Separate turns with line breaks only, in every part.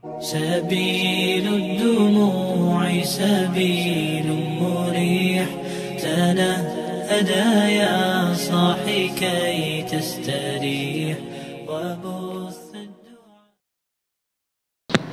سبيل الدموع سبيل مريح تنهدى يا صاحي كي تستريح وبث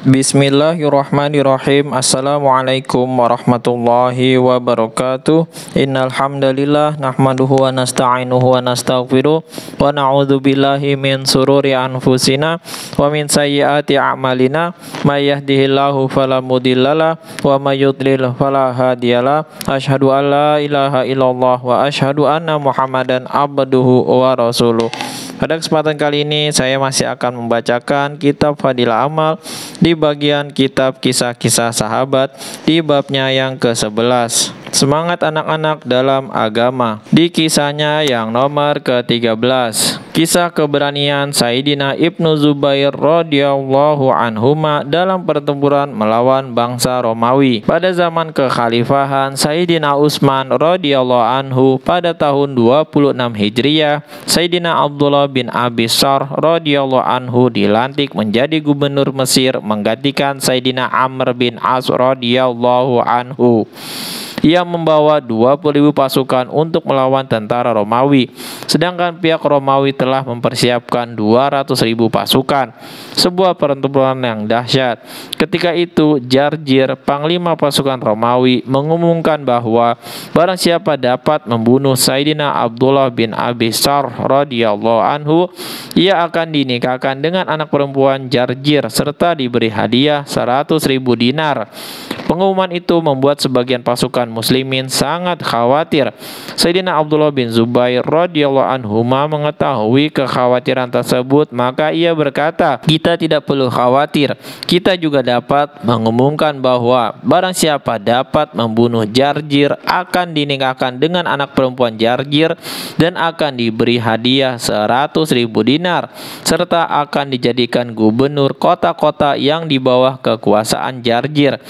Bismillahirrahmanirrahim. Assalamualaikum warahmatullahi wabarakatuh. Innal hamdalillah nahmaduhu wa nasta'inuhu wa nastaghfiruh wa na'udzu billahi min sururi anfusina wa min sayyiati a'malina may yahdihillahu fala mudhillalah wa may yudlil fala hadiyalah. Asyhadu an la ilaha illallah wa asyhadu anna Muhammadan abduhu wa rasuluh. Pada kesempatan kali ini saya masih akan membacakan kitab Fadilah Amal di bagian kitab kisah-kisah sahabat di babnya yang ke-11. Semangat anak-anak dalam agama. Di kisahnya yang nomor ke-13, kisah keberanian Sayyidina Ibnu Zubair radhiyallahu anhuma dalam pertempuran melawan bangsa Romawi pada zaman kekhalifahan Sayyidina Utsman radhiyallahu anhu pada tahun 26 Hijriah. Sayyidina Abdullah bin Abi Sarh radhiyallahu anhu dilantik menjadi gubernur Mesir menggantikan Sayyidina Amr bin As radhiyallahu anhu. Ia membawa 20.000 pasukan untuk melawan tentara Romawi, sedangkan pihak Romawi telah mempersiapkan 200.000 pasukan. Sebuah pertempuran yang dahsyat. Ketika itu Jarjir, panglima pasukan Romawi, mengumumkan bahwa barang siapa dapat membunuh Sayyidina Abdullah bin Abi Sarh radhiyallahu anhu, ia akan dinikahkan dengan anak perempuan Jarjir serta diberi hadiah 100.000 dinar. Pengumuman itu membuat sebagian pasukan muslimin sangat khawatir. Sayyidina Abdullah bin Zubair radhiyallahu anhuma mengetahui kekhawatiran tersebut, maka ia berkata, "Kita tidak perlu khawatir. Kita juga dapat mengumumkan bahwa barang siapa dapat membunuh Jarjir akan dinikahkan dengan anak perempuan Jarjir dan akan diberi hadiah 100.000 dinar serta akan dijadikan gubernur kota-kota yang di bawah kekuasaan Jarjir."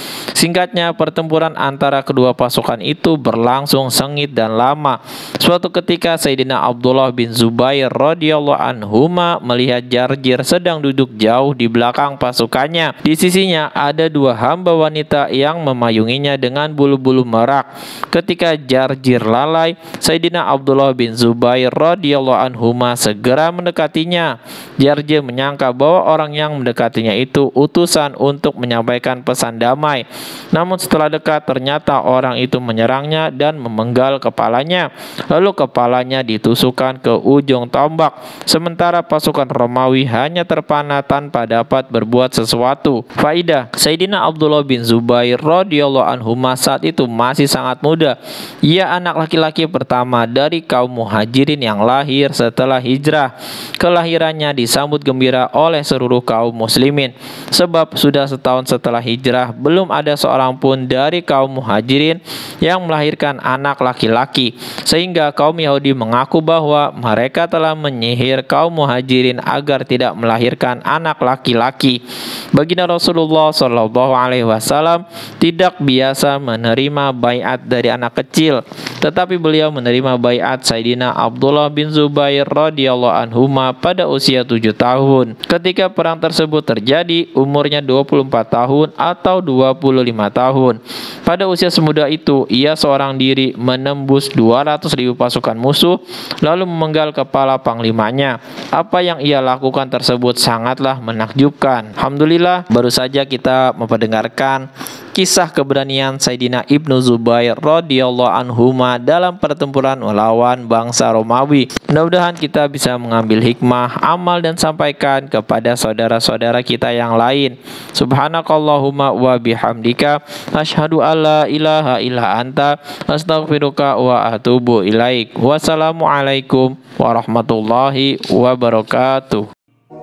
Singkatnya, pertempuran antara kedua pasukan itu berlangsung sengit dan lama. Suatu ketika Sayyidina Abdullah bin Zubair radhiyallahu anhuma melihat Jarjir sedang duduk jauh di belakang pasukannya. Di sisinya ada 2 hamba wanita yang memayunginya dengan bulu-bulu merak. Ketika Jarjir lalai, Sayyidina Abdullah bin Zubair radhiyallahu anhuma segera mendekatinya. Jarjir menyangka bahwa orang yang mendekatinya itu utusan untuk menyampaikan pesan damai. Namun setelah dekat ternyata orang itu menyerangnya dan memenggal kepalanya. Lalu kepalanya ditusukkan ke ujung tombak. Sementara pasukan Romawi hanya terpana tanpa dapat berbuat sesuatu. Faidah, Sayyidina Abdullah bin Zubair radhiyallahu anhu saat itu masih sangat muda. Ia anak laki-laki pertama dari kaum muhajirin yang lahir setelah hijrah. Kelahirannya disambut gembira oleh seluruh kaum muslimin. Sebab sudah setahun setelah hijrah belum ada seorang pun dari kaum muhajirin yang melahirkan anak laki-laki, sehingga kaum Yahudi mengaku bahwa mereka telah menyihir kaum muhajirin agar tidak melahirkan anak laki-laki. Baginda Rasulullah SAW tidak biasa menerima baiat dari anak kecil, tetapi beliau menerima baiat Sayyidina Abdullah bin Zubair radhiyallahu anhu pada usia 7 tahun. Ketika perang tersebut terjadi, umurnya 24 tahun atau 25 tahun. Pada usia semuda itu, ia seorang diri menembus 200.000 pasukan musuh, lalu memenggal kepala panglimanya. Apa yang ia lakukan tersebut sangatlah menakjubkan. Alhamdulillah, baru saja kita memperdengarkan kisah keberanian Sayyidina Ibnu Zubair radhiyallahu anhuma dalam pertempuran melawan bangsa Romawi. Mudah-mudahan kita bisa mengambil hikmah, amal dan sampaikan kepada saudara-saudara kita yang lain. Subhanakallahumma wa bihamdika asyhadu alla ilaha illa anta astaghfiruka wa atubu ilaik. Wassalamualaikum warahmatullahi wabarakatuh.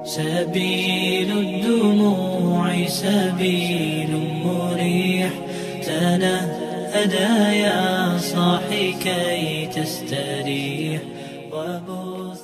سبيل الدموع سبيل مريح تنهدى يا صاحي كي تستريح وبث